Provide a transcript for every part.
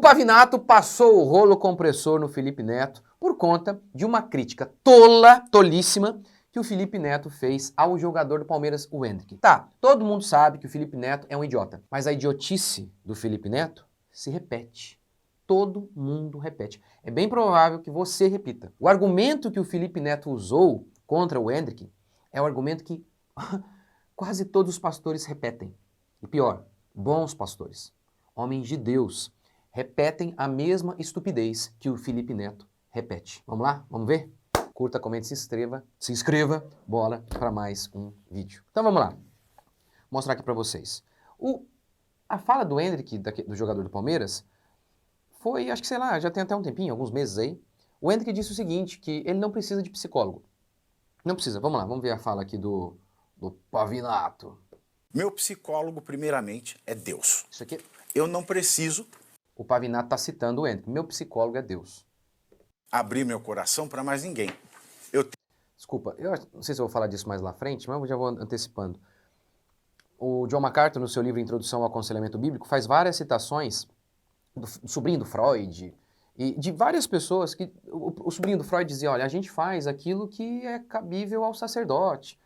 Pavinato passou o rolo compressor no Felipe Neto por conta de uma crítica tolíssima, que o Felipe Neto fez ao jogador do Palmeiras, o Endrick. Tá, todo mundo sabe que o Felipe Neto é um idiota, mas a idiotice do Felipe Neto se repete. Todo mundo repete. É bem provável que você repita. O argumento que o Felipe Neto usou contra o Endrick é o argumento que quase todos os pastores repetem. E pior, bons pastores, homens de Deus, repetem a mesma estupidez que o Felipe Neto repete. Vamos lá? Vamos ver? Curta, comente, se inscreva, bola para mais um vídeo. Então vamos lá. Vou mostrar aqui para vocês. A fala do Endrick, do jogador do Palmeiras, foi, acho que sei lá, já tem até um tempinho, alguns meses aí. O Endrick disse o seguinte, que ele não precisa de psicólogo. Não precisa, vamos lá, vamos ver a fala aqui do Pavinato. Meu psicólogo, primeiramente, é Deus. Isso aqui. Eu não preciso... O Pavinato está citando o Endrick. Meu psicólogo é Deus. Abrir meu coração para mais ninguém. Desculpa, eu não sei se eu vou falar disso mais lá à frente, mas eu já vou antecipando. O John MacArthur, no seu livro Introdução ao Aconselhamento Bíblico, faz várias citações do sobrinho do Freud e de várias pessoas que... O sobrinho do Freud dizia, olha, a gente faz aquilo que é cabível ao sacerdote.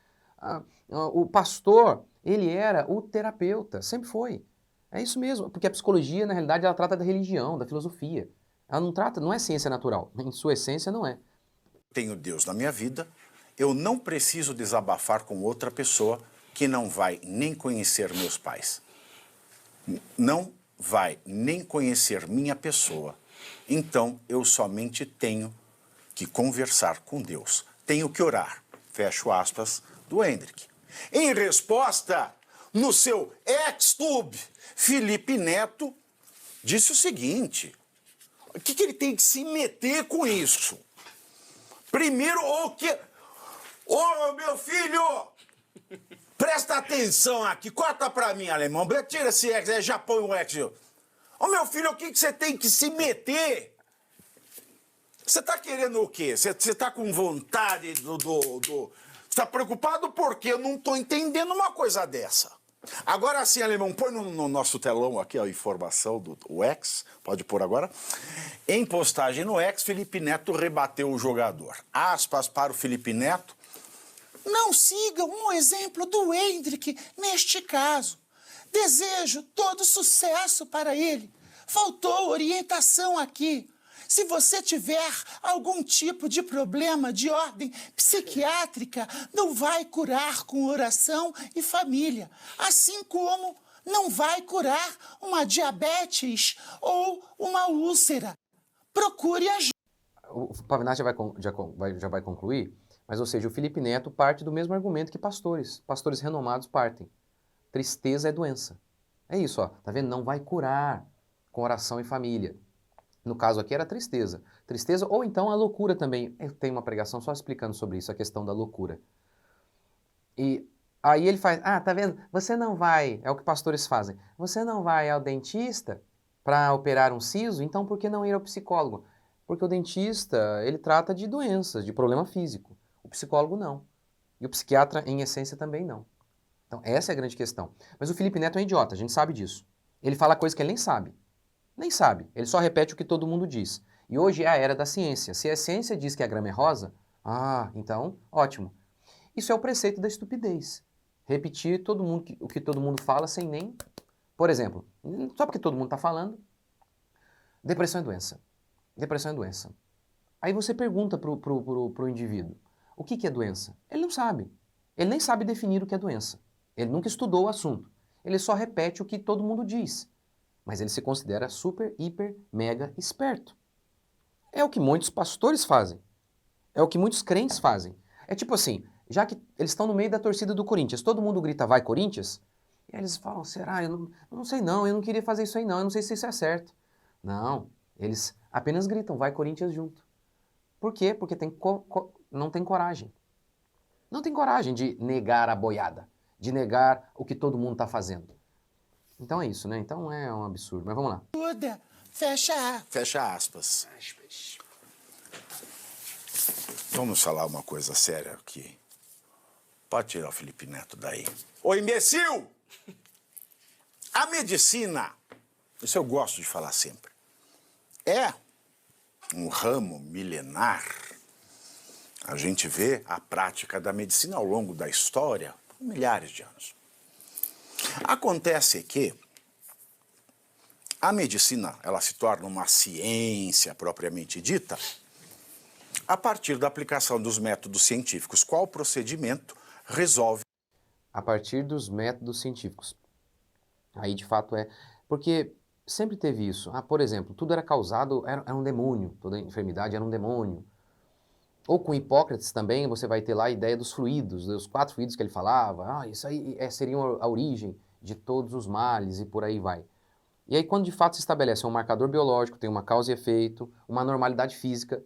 O pastor, ele era o terapeuta, sempre foi. É isso mesmo, porque a psicologia, na realidade, ela trata da religião, da filosofia. Ela não trata, não é ciência natural, em sua essência não é. Tenho Deus na minha vida, eu não preciso desabafar com outra pessoa que não vai nem conhecer meus pais. Não vai nem conhecer minha pessoa. Então, eu somente tenho que conversar com Deus. Tenho que orar. Fecho aspas do Endrick. Em resposta, no seu ex-tube, Felipe Neto disse o seguinte: o que ele tem que se meter com isso? Primeiro, o que... Ô, meu filho! Presta atenção aqui, corta pra mim, alemão. Tira esse ex, já põe o ex. Ô, meu filho, o que você tem que se meter? Você tá querendo o quê? Você tá com vontade Você tá preocupado porque eu não tô entendendo uma coisa dessa. Agora sim, alemão, põe no nosso telão aqui a informação do X, pode pôr agora. Em postagem no X, Felipe Neto rebateu o jogador. Aspas para o Felipe Neto. Não sigam um exemplo do Endrick neste caso. Desejo todo sucesso para ele. Faltou orientação aqui. Se você tiver algum tipo de problema de ordem psiquiátrica, não vai curar com oração e família. Assim como não vai curar uma diabetes ou uma úlcera. Procure ajuda. O Pavinato já vai concluir, mas ou seja, o Felipe Neto parte do mesmo argumento que pastores. Pastores renomados partem. Tristeza é doença. É isso, ó. Tá vendo? Não vai curar com oração e família. No caso aqui era tristeza. Tristeza ou então a loucura também. Eu tenho uma pregação só explicando sobre isso, a questão da loucura. E aí ele faz, tá vendo? Você não vai, é o que pastores fazem, você não vai ao dentista para operar um siso, então por que não ir ao psicólogo? Porque o dentista, ele trata de doenças, de problema físico. O psicólogo não. E o psiquiatra, em essência, também não. Então essa é a grande questão. Mas o Felipe Neto é um idiota, a gente sabe disso. Ele fala coisa que ele nem sabe. Nem sabe, ele só repete o que todo mundo diz. E hoje é a era da ciência. Se a ciência diz que a grama é rosa, então, ótimo. Isso é o preceito da estupidez. Repetir o que todo mundo fala sem nem... Por exemplo, só porque todo mundo está falando, depressão é doença. Depressão é doença. Aí você pergunta pro indivíduo, o que é doença? Ele não sabe. Ele nem sabe definir o que é doença. Ele nunca estudou o assunto. Ele só repete o que todo mundo diz. Mas ele se considera super, hiper, mega esperto. É o que muitos pastores fazem. É o que muitos crentes fazem. É tipo assim, já que eles estão no meio da torcida do Corinthians, todo mundo grita, vai Corinthians, e aí eles falam, será? Eu não sei não, eu não queria fazer isso aí não, eu não sei se isso é certo. Não, eles apenas gritam, vai Corinthians junto. Por quê? Porque não tem coragem. Não tem coragem de negar a boiada, de negar o que todo mundo está fazendo. Então é isso, né? Então é um absurdo, mas vamos lá. Fecha aspas. Vamos falar uma coisa séria aqui. Pode tirar o Felipe Neto daí. Ô, imbecil! A medicina, isso eu gosto de falar sempre, é um ramo milenar. A gente vê a prática da medicina ao longo da história, por milhares de anos. Acontece que a medicina, ela se torna uma ciência propriamente dita a partir da aplicação dos métodos científicos. Qual procedimento resolve? A partir dos métodos científicos. Aí, de fato, porque sempre teve isso. Por exemplo, tudo era causado, era um demônio, toda enfermidade era um demônio. Ou com Hipócrates também, você vai ter lá a ideia dos fluidos, dos 4 fluidos que ele falava. Isso aí seria a origem de todos os males e por aí vai. E aí, quando de fato se estabelece um marcador biológico, tem uma causa e efeito, uma normalidade física,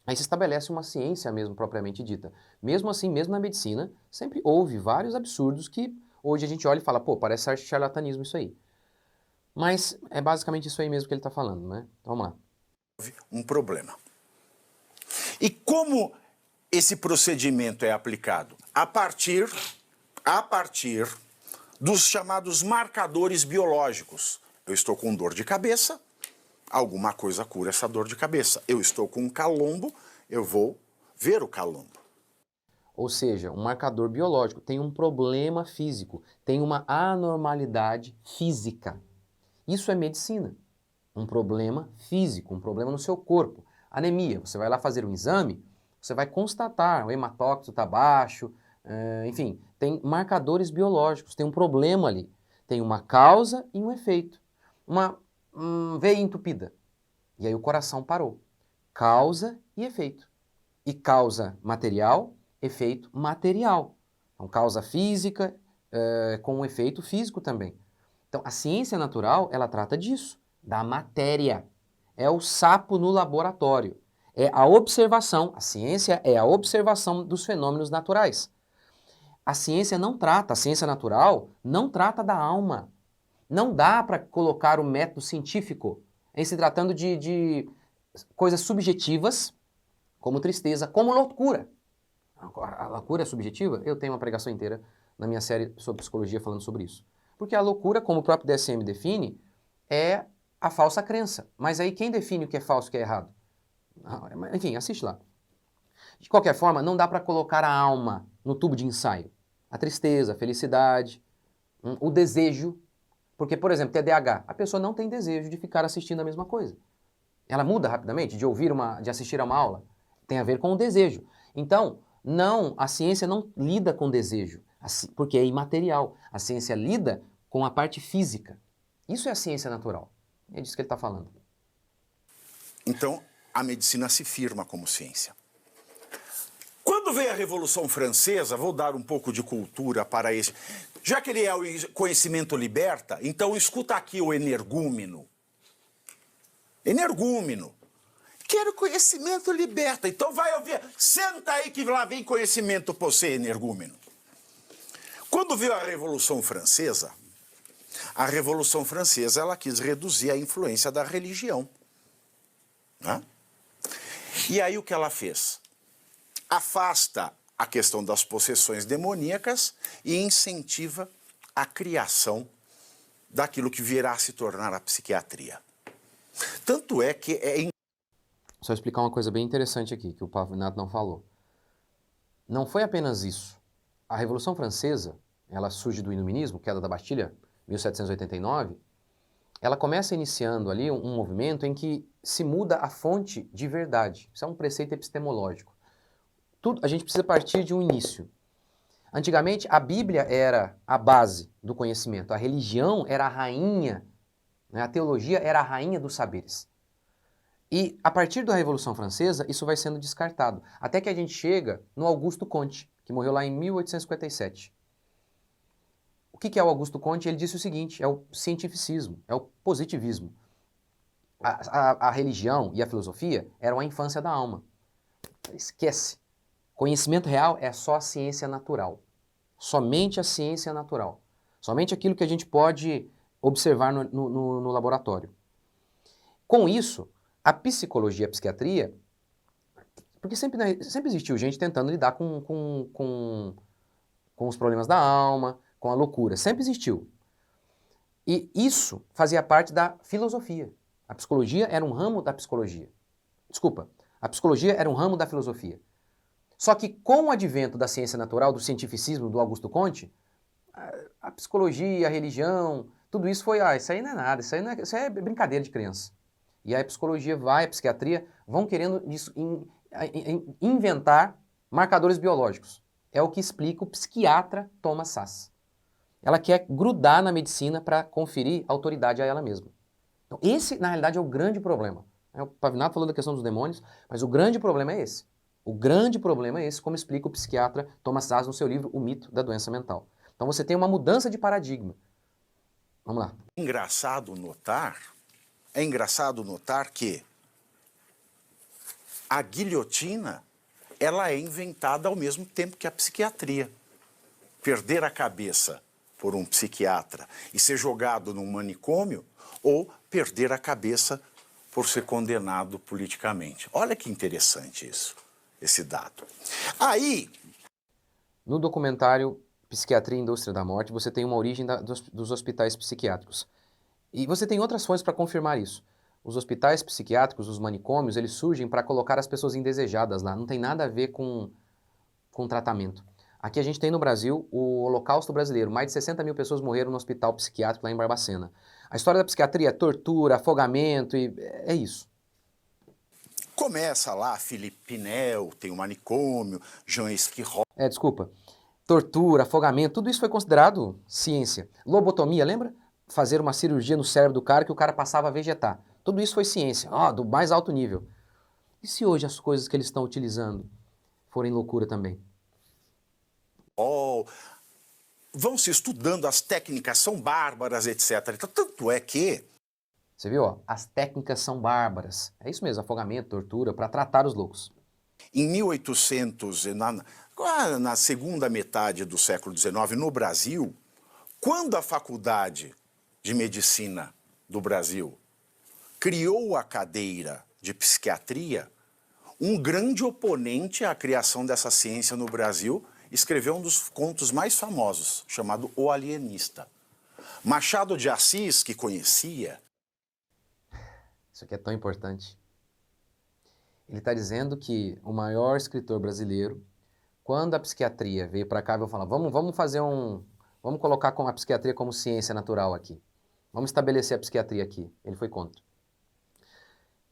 aí se estabelece uma ciência mesmo propriamente dita. Mesmo assim, mesmo na medicina, sempre houve vários absurdos que hoje a gente olha e fala, pô, parece charlatanismo isso aí. Mas é basicamente isso aí mesmo que ele está falando, né? Então, vamos lá. Um problema. E como esse procedimento é aplicado? A partir dos chamados marcadores biológicos. Eu estou com dor de cabeça, alguma coisa cura essa dor de cabeça. Eu estou com um calombo, eu vou ver o calombo. Ou seja, um marcador biológico tem um problema físico, tem uma anormalidade física. Isso é medicina. Um problema físico, um problema no seu corpo. Anemia, você vai lá fazer um exame, você vai constatar, o hematócrito está baixo, enfim, tem marcadores biológicos, tem um problema ali. Tem uma causa e um efeito. Uma veia entupida. E aí o coração parou. Causa e efeito. E causa material, efeito material. Então, causa física com um efeito físico também. Então, a ciência natural, ela trata disso, da matéria. É o sapo no laboratório. É a observação. A ciência é a observação dos fenômenos naturais. A ciência natural não trata da alma. Não dá para colocar o método científico em se tratando de coisas subjetivas, como tristeza, como loucura. A loucura é subjetiva? Eu tenho uma pregação inteira na minha série sobre psicologia falando sobre isso. Porque a loucura, como o próprio DSM define, é a falsa crença. Mas aí quem define o que é falso e o que é errado? Enfim, assiste lá. De qualquer forma, não dá para colocar a alma no tubo de ensaio. A tristeza, a felicidade, o desejo. Porque, por exemplo, TDAH, a pessoa não tem desejo de ficar assistindo a mesma coisa. Ela muda rapidamente de assistir a uma aula. Tem a ver com o desejo. Então, a ciência não lida com desejo, porque é imaterial. A ciência lida com a parte física. Isso é a ciência natural. É disso que ele está falando. Então, a medicina se firma como ciência. Quando veio a Revolução Francesa, vou dar um pouco de cultura para esse. Já que ele é o conhecimento liberta, então escuta aqui o energúmeno. Energúmeno. Quero conhecimento liberta. Então vai ouvir. Senta aí que lá vem conhecimento para você, energúmeno. Quando veio a Revolução Francesa ela quis reduzir a influência da religião. Né? E aí o que ela fez? Afasta a questão das possessões demoníacas e incentiva a criação daquilo que virá a se tornar a psiquiatria. Tanto é que Só explicar uma coisa bem interessante aqui, que o Pavinato não falou. Não foi apenas isso. A Revolução Francesa, ela surge do Iluminismo, queda da Bastilha, 1789, ela começa iniciando ali um movimento em que se muda a fonte de verdade. Isso é um preceito epistemológico. A gente precisa partir de um início. Antigamente, a Bíblia era a base do conhecimento, a religião era a rainha, né? A teologia era a rainha dos saberes. E a partir da Revolução Francesa, isso vai sendo descartado, até que a gente chega no Augusto Comte, que morreu lá em 1857. O que é o Augusto Comte? Ele disse o seguinte, é o cientificismo, é o positivismo. A religião e a filosofia eram a infância da alma. Esquece. Conhecimento real é só a ciência natural. Somente a ciência natural. Somente aquilo que a gente pode observar no laboratório. Com isso, a psicologia e a psiquiatria, porque sempre existiu gente tentando lidar com os problemas da alma, com a loucura. Sempre existiu. E isso fazia parte da filosofia. A psicologia era um ramo da psicologia. Desculpa, a psicologia era um ramo da filosofia. Só que com o advento da ciência natural, do cientificismo do Augusto Comte, a psicologia, a religião, tudo isso foi, isso aí não é nada, isso aí é brincadeira de criança. E aí a psicologia a psiquiatria vão querendo inventar marcadores biológicos. É o que explica o psiquiatra Thomas Szasz. Ela quer grudar na medicina para conferir autoridade a ela mesma. Então esse, na realidade, é o grande problema. O Pavinato falou da questão dos demônios, mas o grande problema é esse. O grande problema é esse, como explica o psiquiatra Thomas Szasz no seu livro O Mito da Doença Mental. Então você tem uma mudança de paradigma. Vamos lá. É engraçado notar que a guilhotina, ela é inventada ao mesmo tempo que a psiquiatria. Perder a cabeça por um psiquiatra e ser jogado num manicômio, ou perder a cabeça por ser condenado politicamente. Olha que interessante isso, esse dado. Aí... No documentário Psiquiatria e Indústria da Morte, você tem uma origem dos hospitais psiquiátricos. E você tem outras fontes para confirmar isso. Os hospitais psiquiátricos, os manicômios, eles surgem para colocar as pessoas indesejadas lá. Não tem nada a ver com tratamento. Aqui a gente tem no Brasil o Holocausto Brasileiro. Mais de 60 mil pessoas morreram no hospital psiquiátrico lá em Barbacena. A história da psiquiatria é tortura, afogamento e é isso. Começa lá, Felipe Pinel, tem o manicômio, Jean Esquirol. Desculpa. Tortura, afogamento, tudo isso foi considerado ciência. Lobotomia, lembra? Fazer uma cirurgia no cérebro do cara que o cara passava a vegetar. Tudo isso foi ciência, do mais alto nível. E se hoje as coisas que eles estão utilizando forem loucura também? Vão se estudando, as técnicas são bárbaras, etc. Então, tanto é que... Você viu, as técnicas são bárbaras. É isso mesmo, afogamento, tortura, para tratar os loucos. Em 1800, na segunda metade do século XIX, no Brasil, quando a Faculdade de Medicina do Brasil criou a cadeira de psiquiatria, um grande oponente à criação dessa ciência no Brasil escreveu um dos contos mais famosos, chamado O Alienista. Machado de Assis, que conhecia... Isso aqui é tão importante. Ele está dizendo que o maior escritor brasileiro, quando a psiquiatria veio para cá, veio falar, vamos colocar a psiquiatria como ciência natural aqui. Vamos estabelecer a psiquiatria aqui. Ele foi contra.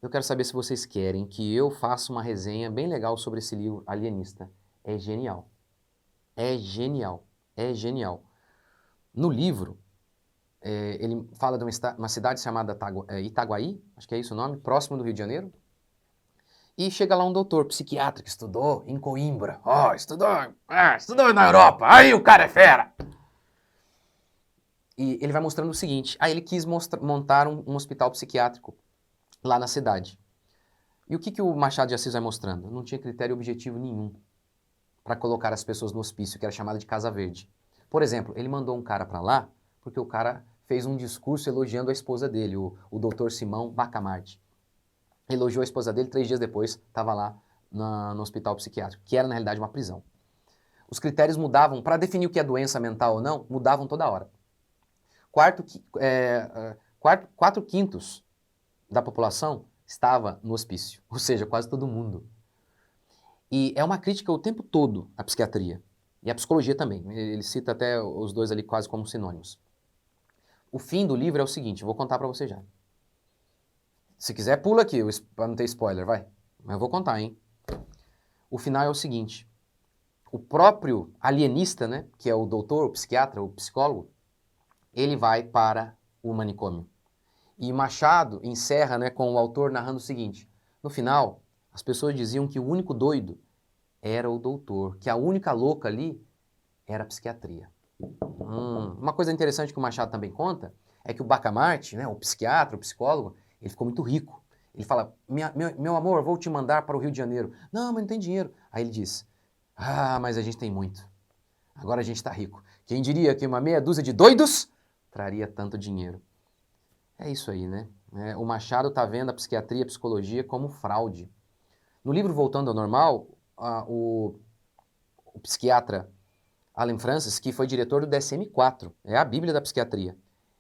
Eu quero saber se vocês querem que eu faça uma resenha bem legal sobre esse livro Alienista. É genial. É genial. É genial. No livro, ele fala de uma cidade chamada Itaguaí, acho que é isso o nome, próximo do Rio de Janeiro. E chega lá um doutor psiquiatra que estudou em Coimbra. Estudou na Europa. Aí o cara é fera. E ele vai mostrando o seguinte. Aí ele quis montar um hospital psiquiátrico lá na cidade. E o que o Machado de Assis vai mostrando? Não tinha critério objetivo nenhum para colocar as pessoas no hospício, que era chamado de Casa Verde. Por exemplo, ele mandou um cara para lá porque o cara fez um discurso elogiando a esposa dele, o doutor Simão Bacamarte. Elogiou a esposa dele, 3 dias depois estava lá no hospital psiquiátrico, que era na realidade uma prisão. Os critérios mudavam, para definir o que é doença mental ou não, mudavam toda hora. 4/5 da população estava no hospício, ou seja, quase todo mundo. E é uma crítica o tempo todo à psiquiatria, e à psicologia também. Ele cita até os dois ali quase como sinônimos. O fim do livro é o seguinte, eu vou contar para você já. Se quiser, pula aqui, para não ter spoiler, vai. Mas eu vou contar, hein? O final é o seguinte. O próprio alienista, né, que é o doutor, o psiquiatra, o psicólogo, ele vai para o manicômio. E Machado encerra, né, com o autor narrando o seguinte. No final, as pessoas diziam que o único doido era o doutor, que a única louca ali era a psiquiatria. Uma coisa interessante que o Machado também conta é que o Bacamarte, né, o psiquiatra, o psicólogo, ele ficou muito rico. Ele fala, meu amor, vou te mandar para o Rio de Janeiro. Não, mas não tem dinheiro. Aí ele diz, mas a gente tem muito. Agora a gente está rico. Quem diria que uma meia dúzia de doidos traria tanto dinheiro? É isso aí, né? O Machado está vendo a psiquiatria e a psicologia como fraude. No livro Voltando ao Normal, o psiquiatra Allen Francis, que foi diretor do DSM-4, é a Bíblia da psiquiatria,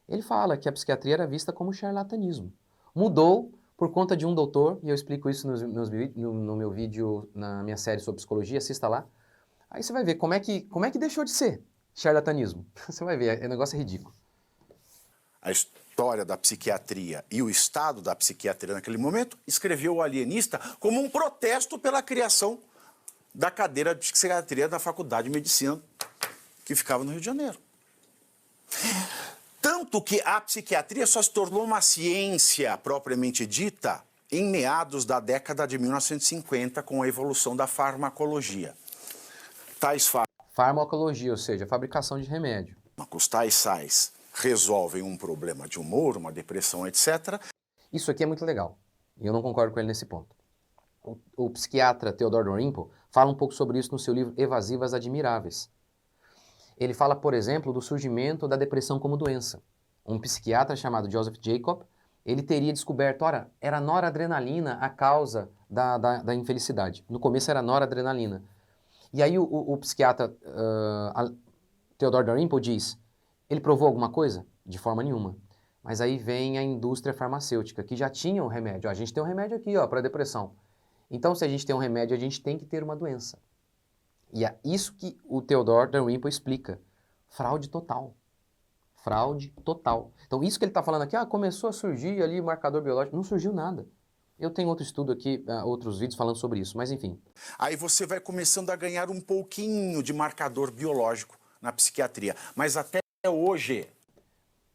ele fala que a psiquiatria era vista como charlatanismo. Mudou por conta de um doutor, e eu explico isso no meu vídeo, na minha série sobre psicologia, assista lá. Aí você vai ver como é que deixou de ser charlatanismo. Você vai ver, o negócio é ridículo. A história da psiquiatria e o estado da psiquiatria naquele momento, escreveu o alienista como um protesto pela criação da cadeira de psiquiatria da Faculdade de Medicina, que ficava no Rio de Janeiro. Tanto que a psiquiatria só se tornou uma ciência propriamente dita em meados da década de 1950, com a evolução da farmacologia. Farmacologia, ou seja, fabricação de remédio. Tais sais resolvem um problema de humor, uma depressão, etc. Isso aqui é muito legal, e eu não concordo com ele nesse ponto. O psiquiatra Theodore Dalrymple fala um pouco sobre isso no seu livro Evasivas Admiráveis. Ele fala, por exemplo, do surgimento da depressão como doença. Um psiquiatra chamado Joseph Jacob, ele teria descoberto, ora, era a noradrenalina a causa da infelicidade. No começo era noradrenalina. E aí o psiquiatra Theodore Dalrymple diz, ele provou alguma coisa? De forma nenhuma. Mas aí vem a indústria farmacêutica, que já tinha um remédio. Ó, a gente tem um remédio aqui, ó, para depressão. Então, se a gente tem um remédio, a gente tem que ter uma doença. E é isso que o Theodore Dalrymple explica. Fraude total. Fraude total. Então, isso que ele está falando aqui, começou a surgir ali marcador biológico. Não surgiu nada. Eu tenho outro estudo aqui, outros vídeos falando sobre isso, mas enfim. Aí você vai começando a ganhar um pouquinho de marcador biológico na psiquiatria. Mas até hoje...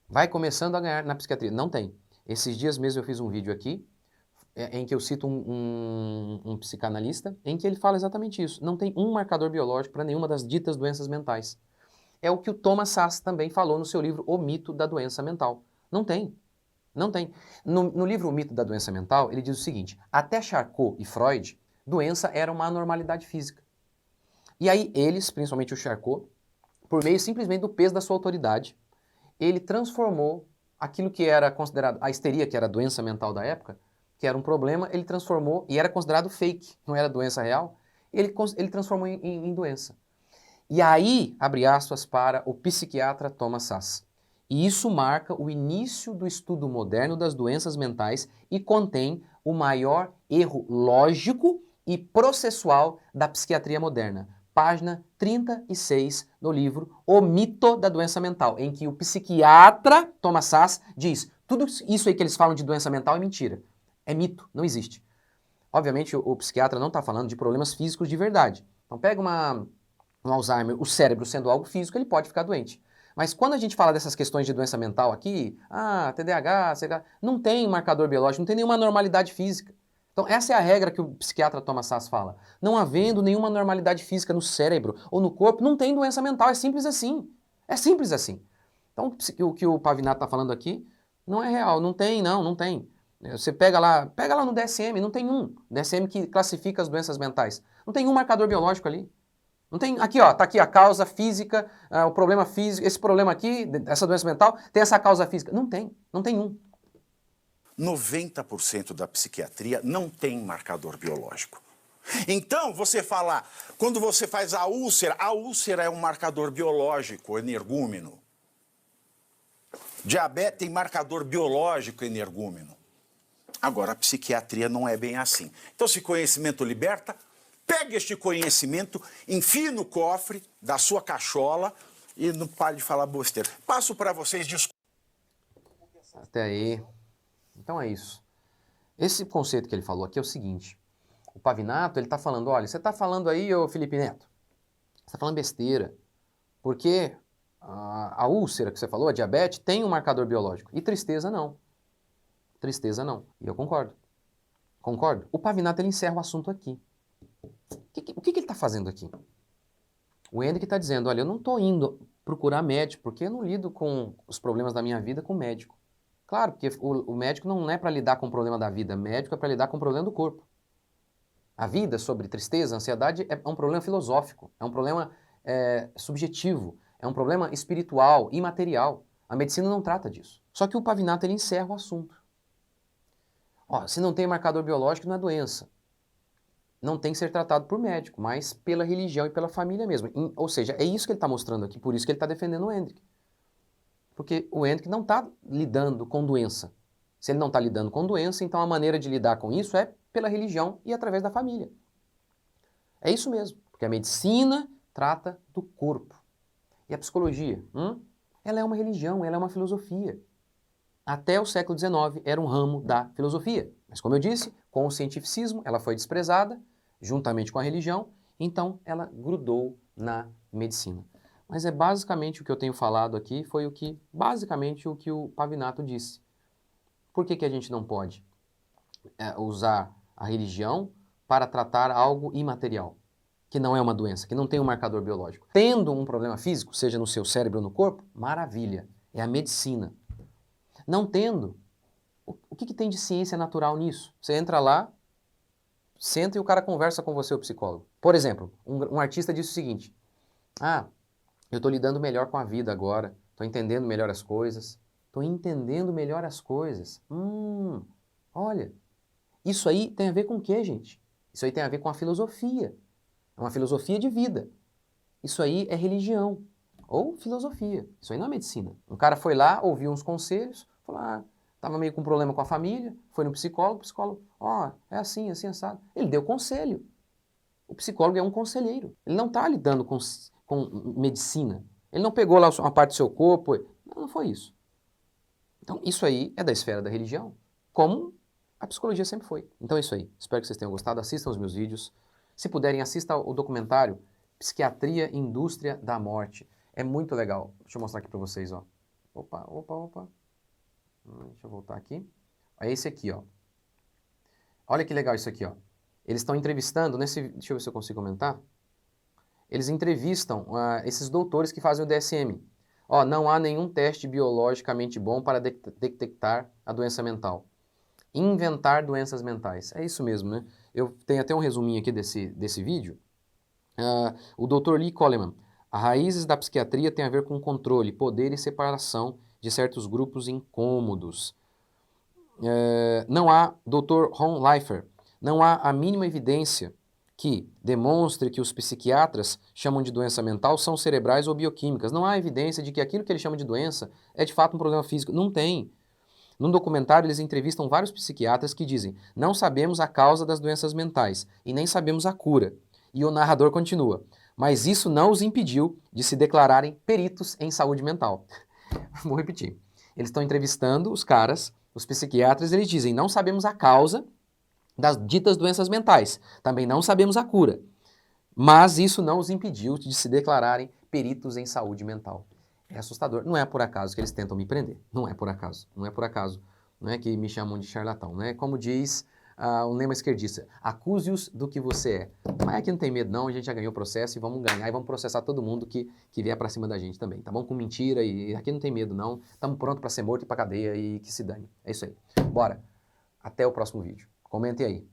Vai começando a ganhar na psiquiatria. Não tem. Esses dias mesmo eu fiz um vídeo aqui, em que eu cito um psicanalista, em que ele fala exatamente isso. Não tem um marcador biológico para nenhuma das ditas doenças mentais. É o que o Thomas Szasz também falou no seu livro O Mito da Doença Mental. Não tem. Não tem. No livro O Mito da Doença Mental, ele diz o seguinte, até Charcot e Freud, doença era uma anormalidade física. E aí eles, principalmente o Charcot, por meio simplesmente do peso da sua autoridade, ele transformou aquilo que era considerado, a histeria, que era a doença mental da época, que era um problema, ele transformou, e era considerado fake, não era doença real, ele transformou em doença. E aí, abre aspas para o psiquiatra Thomas Szasz. E isso marca o início do estudo moderno das doenças mentais e contém o maior erro lógico e processual da psiquiatria moderna. Página 36 do livro O Mito da Doença Mental, em que o psiquiatra Thomas Szasz diz, tudo isso aí que eles falam de doença mental é mentira. É mito, não existe. Obviamente, o psiquiatra não está falando de problemas físicos de verdade. Então, pega um Alzheimer, o cérebro sendo algo físico, ele pode ficar doente. Mas quando a gente fala dessas questões de doença mental aqui, TDAH, CH, não tem marcador biológico, não tem nenhuma normalidade física. Então, essa é a regra que o psiquiatra Thomas Szasz fala. Não havendo nenhuma normalidade física no cérebro ou no corpo, não tem doença mental, é simples assim. É simples assim. Então, o que o Pavinato está falando aqui não é real, não tem, não tem. Você pega lá no DSM, não tem um. DSM que classifica as doenças mentais. Não tem um marcador biológico ali. Não tem, aqui ó, tá aqui a causa física, o problema físico, esse problema aqui, essa doença mental, tem essa causa física. Não tem um. 90% da psiquiatria não tem marcador biológico. Então, você fala, quando você faz a úlcera é um marcador biológico, energúmeno. Diabetes tem marcador biológico, energúmeno. Agora, a psiquiatria não é bem assim. Então, se conhecimento liberta, pegue este conhecimento, enfie no cofre da sua cachola e não pare de falar besteira. Passo para vocês... Até aí. Então é isso. Esse conceito que ele falou aqui é o seguinte. O Pavinato, ele está falando, olha, você está falando aí, ô Felipe Neto, você está falando besteira. Porque a úlcera que você falou, a diabetes, tem um marcador biológico. E tristeza não. Tristeza não. E eu concordo. Concordo. O Pavinato, ele encerra o assunto aqui. O que ele está fazendo aqui? O Hendrick está dizendo, olha, eu não estou indo procurar médico, porque eu não lido com os problemas da minha vida com médico. Claro, porque o médico não é para lidar com o problema da vida, médico é para lidar com o problema do corpo. A vida sobre tristeza, ansiedade é um problema filosófico, é um problema subjetivo, é um problema espiritual, imaterial. A medicina não trata disso. Só que o Pavinato, ele encerra o assunto. Ó, se não tem marcador biológico, não é doença. Não tem que ser tratado por médico, mas pela religião e pela família mesmo. Ou seja, é isso que ele está mostrando aqui, por isso que ele está defendendo o Hendrick. Porque o Hendrick não está lidando com doença. Se ele não está lidando com doença, então a maneira de lidar com isso é pela religião e através da família. É isso mesmo, porque a medicina trata do corpo. E a psicologia? Ela é uma religião, ela é uma filosofia. Até o século XIX era um ramo da filosofia. Mas como eu disse, com o cientificismo ela foi desprezada, juntamente com a religião, então ela grudou na medicina. Mas é basicamente o que eu tenho falado aqui, foi basicamente o que o Pavinato disse. Por que a gente não pode usar a religião para tratar algo imaterial, que não é uma doença, que não tem um marcador biológico? Tendo um problema físico, seja no seu cérebro ou no corpo, maravilha, é a medicina. Não tendo, o que tem de ciência natural nisso? Você entra lá, senta e o cara conversa com você, o psicólogo. Por exemplo, um artista disse o seguinte: eu estou lidando melhor com a vida agora, estou entendendo melhor as coisas. Estou entendendo melhor as coisas. Olha, isso aí tem a ver com o quê, gente? Isso aí tem a ver com a filosofia. É uma filosofia de vida. Isso aí é religião ou filosofia. Isso aí não é medicina. Um cara foi lá, ouviu uns conselhos, falou, estava meio com problema com a família, foi no psicólogo, o psicólogo, é assim, assim, assado. Ele deu conselho. O psicólogo é um conselheiro. Ele não está lidando com medicina. Ele não pegou lá uma parte do seu corpo. Não foi isso. Então, isso aí é da esfera da religião, como a psicologia sempre foi. Então é isso aí. Espero que vocês tenham gostado. Assistam os meus vídeos. Se puderem, assistam o documentário Psiquiatria, Indústria da Morte. É muito legal. Deixa eu mostrar aqui para vocês, ó. Opa. Deixa eu voltar aqui. É esse aqui, ó. Olha que legal isso aqui, ó. Eles estão entrevistando, deixa eu ver se eu consigo aumentar. Eles entrevistam esses doutores que fazem o DSM. Não há nenhum teste biologicamente bom para detectar a doença mental. Inventar doenças mentais. É isso mesmo, né? Eu tenho até um resuminho aqui desse vídeo. O Dr. Lee Coleman. As raízes da psiquiatria têm a ver com controle, poder e separação de certos grupos incômodos. Não há, Dr. Ron Leifer, não há a mínima evidência que demonstre que os psiquiatras chamam de doença mental são cerebrais ou bioquímicas. Não há evidência de que aquilo que eles chamam de doença é de fato um problema físico. Não tem. Num documentário, eles entrevistam vários psiquiatras que dizem: não sabemos a causa das doenças mentais e nem sabemos a cura. E o narrador continua: mas isso não os impediu de se declararem peritos em saúde mental. Vou repetir. Eles estão entrevistando os caras, os psiquiatras, e eles dizem: não sabemos a causa das ditas doenças mentais. Também não sabemos a cura. Mas isso não os impediu de se declararem peritos em saúde mental. É assustador. Não é por acaso que eles tentam me prender. Não é por acaso. Não é por acaso. Não é que me chamam de charlatão. Não é como diz o lema esquerdista: acuse-os do que você é. Mas aqui não tem medo não, a gente já ganhou o processo e vamos ganhar e vamos processar todo mundo que vier pra cima da gente também, tá bom? Com mentira e aqui não tem medo não. Estamos prontos para ser morto e pra cadeia e que se dane. É isso aí. Bora. Até o próximo vídeo. Comentem aí.